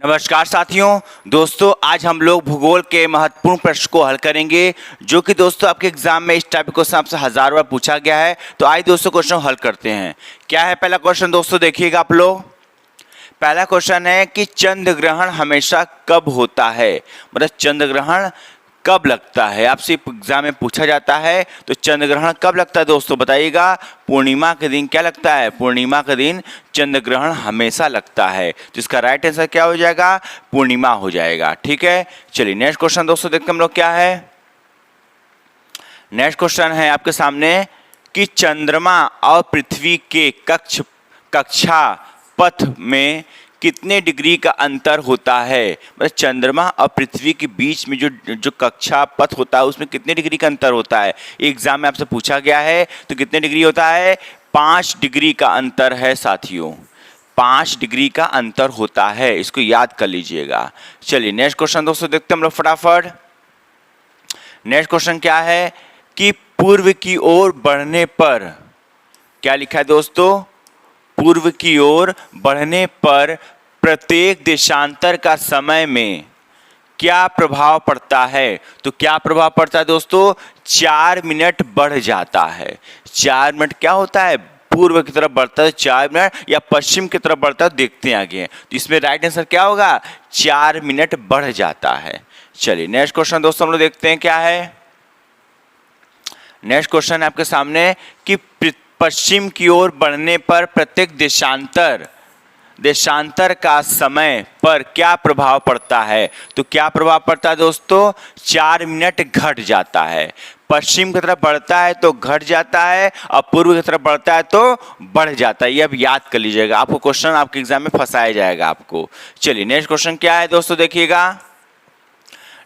नमस्कार साथियों। दोस्तों आज हम लोग भूगोल के महत्वपूर्ण प्रश्न को हल करेंगे, जो कि दोस्तों आपके एग्जाम में इस टाइप के क्वेश्चन आपसे 1000 बार पूछा गया है। तो आइए दोस्तों क्वेश्चन हल करते हैं। क्या है पहला क्वेश्चन दोस्तों, देखिएगा आप लोग। पहला क्वेश्चन है कि चंद्र ग्रहण हमेशा कब होता है, मतलब चंद्र ग्रहण कब लगता है, आपसे एग्जाम में पूछा जाता है। तो चंद्र ग्रहण कब लगता है दोस्तों बताइएगा। पूर्णिमा के दिन क्या लगता है, पूर्णिमा के दिन चंद्र ग्रहण हमेशा लगता है। तो इसका राइट आंसर क्या हो जाएगा, पूर्णिमा हो जाएगा। ठीक है, चलिए नेक्स्ट क्वेश्चन दोस्तों देखते हैं हम लोग क्या है। नेक्स्ट क्वेश्चन है आपके सामने कि चंद्रमा और पृथ्वी के कक्षा पथ में कितने डिग्री का अंतर होता है, मतलब चंद्रमा और पृथ्वी के बीच में जो कक्षा पथ होता है उसमें कितने डिग्री का अंतर होता है, एग्जाम में आपसे पूछा गया है। तो कितने डिग्री होता है, 5 डिग्री का अंतर है साथियों, 5 डिग्री का अंतर होता है, इसको याद कर लीजिएगा। चलिए नेक्स्ट क्वेश्चन दोस्तों देखते हैं हम लोग फटाफट। नेक्स्ट क्वेश्चन क्या है कि पूर्व की ओर बढ़ने पर, क्या लिखा है दोस्तों, पूर्व की ओर बढ़ने पर प्रत्येक देशांतर का समय में क्या प्रभाव पड़ता है। तो क्या प्रभाव पड़ता है दोस्तों, 4 मिनट बढ़ जाता है। 4 मिनट क्या होता है, पूर्व की तरफ बढ़ता है 4 मिनट, या पश्चिम की तरफ बढ़ता है, देखते हैं आगे। तो इसमें राइट आंसर क्या होगा, 4 मिनट बढ़ जाता है। चलिए नेक्स्ट क्वेश्चन दोस्तों हम लोग देखते हैं क्या है। नेक्स्ट क्वेश्चन है आपके सामने कि पश्चिम की ओर बढ़ने पर प्रत्येक देशांतर का समय पर क्या प्रभाव पड़ता है। तो क्या प्रभाव पड़ता है दोस्तों, 4 मिनट घट जाता है। पश्चिम की तरफ बढ़ता है तो घट जाता है, और पूर्व की तरफ बढ़ता है तो बढ़ जाता है। ये अब याद कर लीजिएगा, आपको क्वेश्चन आपके एग्जाम में फंसाया जाएगा आपको। चलिए नेक्स्ट क्वेश्चन क्या है दोस्तों देखिएगा।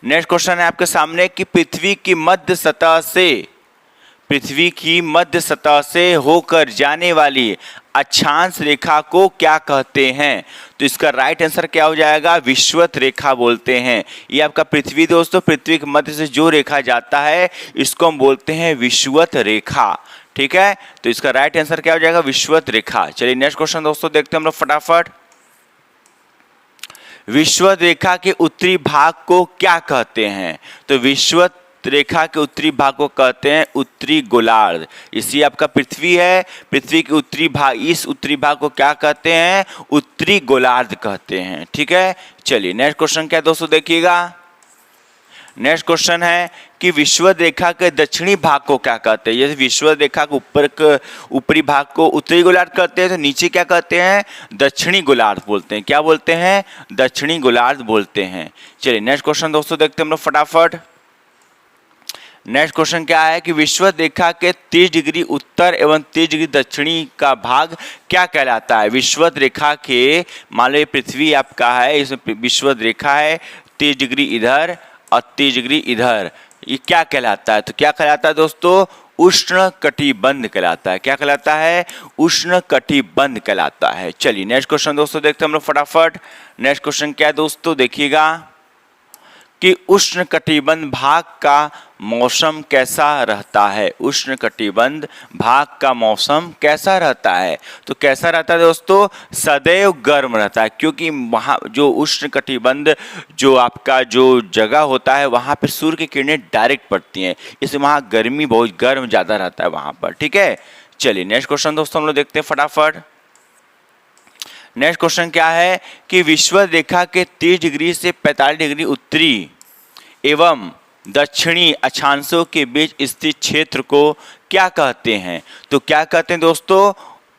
नेक्स्ट क्वेश्चन है आपके सामने कि पृथ्वी की मध्य सतह से होकर जाने वाली अक्षांश रेखा को क्या कहते हैं। तो इसका राइट आंसर क्या हो जाएगा, विषुवत रेखा बोलते हैं। ये आपका पृथ्वी दोस्तों, पृथ्वी के मध्य से जो रेखा जाता है इसको हम बोलते हैं विषुवत रेखा। ठीक है, तो इसका राइट आंसर क्या हो जाएगा, विषुवत रेखा। चलिए नेक्स्ट क्वेश्चन दोस्तों देखते हैं हम लोग फटाफट। विषुवत रेखा के उत्तरी भाग को क्या कहते हैं। तो विषुवत रेखा के उत्तरी भाग को कहते हैं उत्तरी गोलार्ध। इसी आपका पृथ्वी है, पृथ्वी के उत्तरी भाग, इस उत्तरी भाग को क्या कहते हैं, उत्तरी गोलार्ध कहते हैं। ठीक है, चलिए नेक्स्ट क्वेश्चन क्या दोस्तों देखिएगा। नेक्स्ट क्वेश्चन है कि विषुवत रेखा के दक्षिणी भाग को क्या कहते हैं। जैसे विषुवत रेखा के ऊपरी भाग को उत्तरी गोलार्ध कहते हैं, तो नीचे क्या कहते हैं, दक्षिणी गोलार्ध बोलते हैं। क्या बोलते हैं, दक्षिणी गोलार्ध बोलते हैं। चलिए नेक्स्ट क्वेश्चन दोस्तों देखते हैं हम लोग फटाफट। नेक्स्ट क्वेश्चन क्या है कि विषुवत रेखा के 30 डिग्री उत्तर एवं 30 डिग्री दक्षिणी का भाग क्या कहलाता है। विषुवत रेखा के, मान लो ये पृथ्वी आपका है, इसमें विषुवत रेखा है, 30 डिग्री इधर और 30 डिग्री इधर, ये क्या कहलाता है। तो क्या कहलाता है दोस्तों, उष्ण कटिबंध कहलाता है। क्या कहलाता है, उष्ण कटिबंध कहलाता है। चलिए नेक्स्ट क्वेश्चन दोस्तों देखते हैं हम लोग फटाफट। नेक्स्ट क्वेश्चन क्या है दोस्तों देखिएगा कि उष्ण कटिबंध भाग का मौसम कैसा रहता है। उष्ण कटिबंध भाग का मौसम कैसा रहता है। तो कैसा रहता है दोस्तों, सदैव गर्म रहता है, क्योंकि वहाँ जो उष्ण कटिबंध जो आपका जो जगह होता है वहाँ पर सूर्य की किरणें डायरेक्ट पड़ती हैं, इसलिए वहाँ गर्मी बहुत गर्म ज़्यादा रहता है वहाँ पर। ठीक है, चलिए नेक्स्ट क्वेश्चन दोस्तों हम लोग देखते हैं फटाफट। नेक्स्ट क्वेश्चन क्या है कि विषुवत रेखा के 30 डिग्री से 45 डिग्री उत्तरी एवं दक्षिणी अक्षांशों के बीच स्थित क्षेत्र को क्या कहते हैं। तो क्या कहते हैं दोस्तों,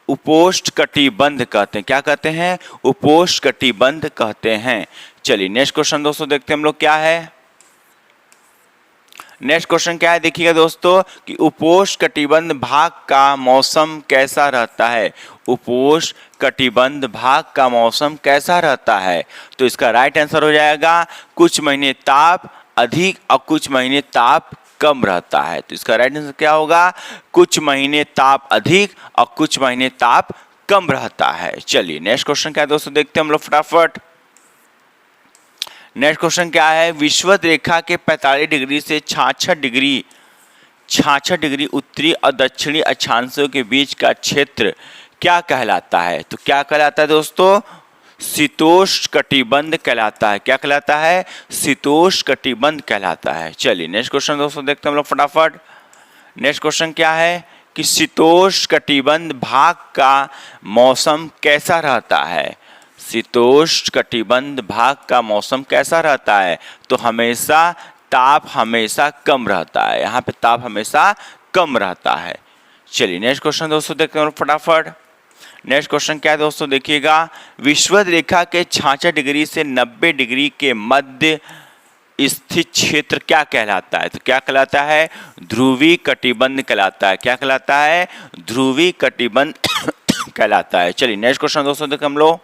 उपोष्ण कटिबंध कहते हैं। क्या कहते हैं, उपोष्ण कटिबंध कहते हैं। चलिए नेक्स्ट क्वेश्चन दोस्तों देखते हैं हम लोग क्या है। नेक्स्ट क्वेश्चन क्या है देखिएगा दोस्तों कि उपोष्ण कटिबंध भाग का मौसम कैसा रहता है। उपोष्ण कटिबंध भाग का मौसम कैसा रहता है। तो इसका राइट आंसर हो जाएगा कुछ महीने ताप अधिक और कुछ महीने ताप कम रहता है। तो इसका राइट आंसर क्या होगा, कुछ महीने ताप अधिक और कुछ महीने ताप कम रहता है। चलिए नेक्स्ट क्वेश्चन क्या है दोस्तों देखते हैं हम लोग फटाफट। नेक्स्ट क्वेश्चन क्या है, विषुवत रेखा के 45 डिग्री से 66 डिग्री उत्तरी और दक्षिणी अक्षांशों के बीच का क्षेत्र क्या कहलाता है। तो क्या कहलाता है दोस्तों, शीतोष्ण कटिबंध कहलाता है। क्या कहलाता है? शीतोष्ण कटिबंध कहलाता है। चलिए नेक्स्ट क्वेश्चन दोस्तों देखते हैं हम लोग फटाफट। नेक्स्ट क्वेश्चन क्या है कि शीतोष्ण कटिबंध भाग का मौसम कैसा रहता है? शीतोष्ण कटिबंध भाग का मौसम कैसा रहता है? तो हमेशा ताप हमेशा कम रहता है। यहाँ पे ताप हमेशा कम रहता है। चलिए नेक्स्ट क्वेश्चन दोस्तों देखते हैं फटाफट। नेक्स्ट क्वेश्चन क्या है दोस्तों, देखिएगा। विषुवत रेखा के 66 डिग्री से 90 डिग्री के मध्य स्थित क्षेत्र क्या कहलाता है? तो क्या कहलाता है? ध्रुवीय कटिबंध कहलाता है। क्या कहलाता है? ध्रुवीय कटिबंध कहलाता है। चलिए नेक्स्ट क्वेश्चन दोस्तों देखो हम लोग।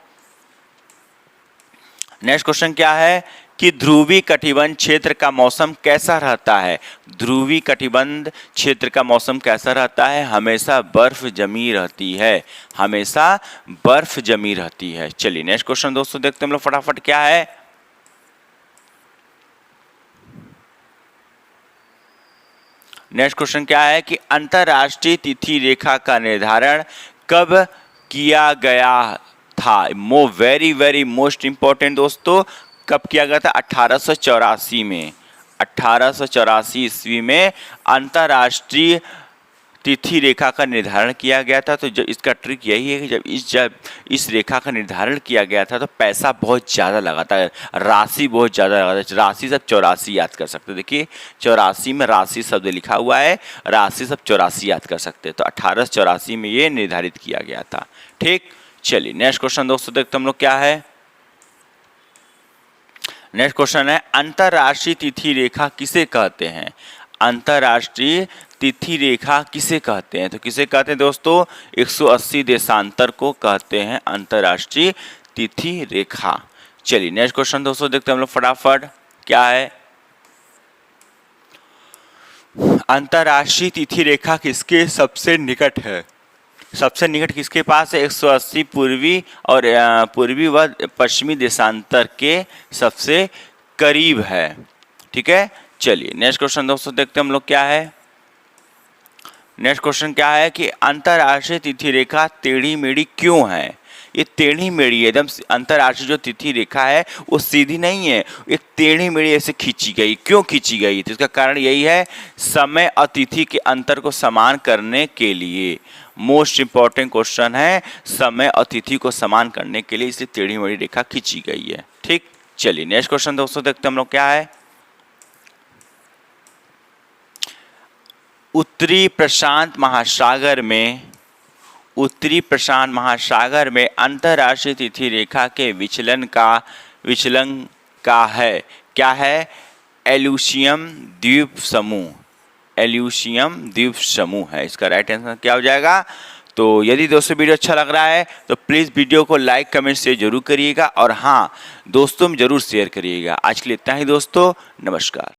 नेक्स्ट क्वेश्चन क्या है कि ध्रुवीय कटिबंध क्षेत्र का मौसम कैसा रहता है? ध्रुवीय कटिबंध क्षेत्र का मौसम कैसा रहता है? हमेशा बर्फ जमी रहती है। हमेशा बर्फ जमी रहती है। चलिए नेक्स्ट क्वेश्चन दोस्तों देखते हैं हम लोग फटाफट क्या है। नेक्स्ट क्वेश्चन क्या है कि अंतरराष्ट्रीय तिथि रेखा का निर्धारण कब किया गया था? वेरी मोस्ट इंपॉर्टेंट दोस्तों, कब किया गया था? 1884 में। 1884 ईस्वी में अंतरराष्ट्रीय तिथि रेखा का निर्धारण किया गया था। तो इसका ट्रिक यही है कि जब इस रेखा का निर्धारण किया गया था तो पैसा बहुत ज़्यादा लगा था, राशि बहुत ज़्यादा लगा था। राशि सब 84 याद कर सकते, देखिए 84 में राशि शब्द लिखा हुआ है, राशि सब 84 याद कर सकते। तो 1884 में ये निर्धारित किया गया था। ठीक, चलिए नेक्स्ट क्वेश्चन दोस्तों देखते हम लोग क्या है। नेक्स्ट क्वेश्चन है अंतरराष्ट्रीय तिथि रेखा किसे कहते हैं? अंतरराष्ट्रीय तिथि रेखा किसे कहते हैं? तो किसे कहते हैं दोस्तों? 180 देशांतर को कहते हैं अंतरराष्ट्रीय तिथि रेखा। चलिए नेक्स्ट क्वेश्चन दोस्तों देखते हैं हम लोग फटाफट क्या है। अंतरराष्ट्रीय तिथि रेखा किसके सबसे निकट है? सबसे निकट किसके पास है? 180 पूर्वी और पूर्वी व पश्चिमी देशांतर के सबसे करीब है। ठीक है, चलिए नेक्स्ट क्वेश्चन दोस्तों देखते हैं हम लोग क्या है। नेक्स्ट क्वेश्चन क्या है कि अंतरराष्ट्रीय तिथि रेखा टेढ़ी मेढ़ी क्यों है? ये टेढ़ी मेढ़ी एकदम अंतरराष्ट्रीय जो तिथि रेखा है वो सीधी नहीं है, एक टेढ़ी मेढ़ी ऐसे खींची गई। क्यों खींची गई? तो इसका कारण यही है समय और तिथि के अंतर को समान करने के लिए। मोस्ट इंपॉर्टेंट क्वेश्चन है, समय और तिथि को समान करने के लिए इसलिए टेढ़ी मेढ़ी रेखा खींची गई है। ठीक, चलिए नेक्स्ट क्वेश्चन दोस्तों देखते हैं हम लोग क्या है। उत्तरी प्रशांत महासागर में अंतरराष्ट्रीय तिथि रेखा के विचलन का है क्या है? एल्यूशियम द्वीप समूह। एल्यूशियम द्वीप समूह है इसका राइट आंसर। क्या हो जाएगा? तो यदि दोस्तों वीडियो अच्छा लग रहा है तो प्लीज़ वीडियो को लाइक कमेंट से जरूर करिएगा और हाँ दोस्तों में जरूर शेयर करिएगा। आज के लिए इतना ही दोस्तों, नमस्कार।